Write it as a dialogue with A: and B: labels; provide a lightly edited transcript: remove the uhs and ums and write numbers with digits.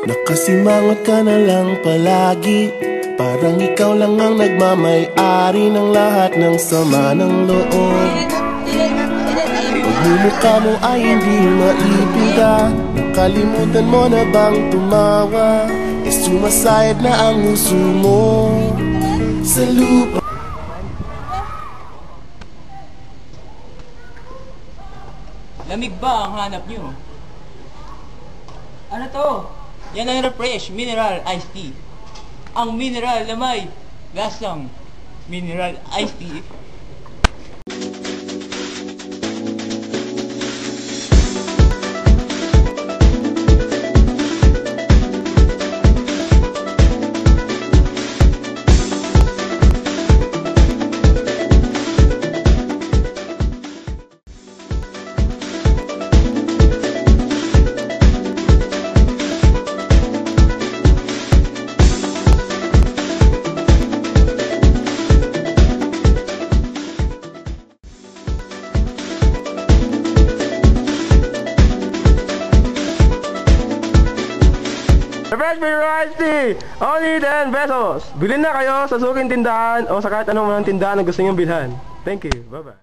A: Nakasimangot ka na lang palagi, parang ikaw lang ang nagmamay-ari ng lahat ng sama ng loob. Pagmumukha mo ay hindi maipinta, nakalimutan mo na bang tumawa? Sumasayad na ang uso mo sa lupa.
B: Lamig ba ang hanap nyo? Ano to? Yan ang refresh mineral iced tea. Ang mineral na may lasang mineral iced tea.
C: Fresh Mineral Tea! Only 10 pesos! Bilhin na kayo sa suking tindahan o sa kahit anong mga tindahan na gusto nyong bilhan. Thank you. Bye-bye.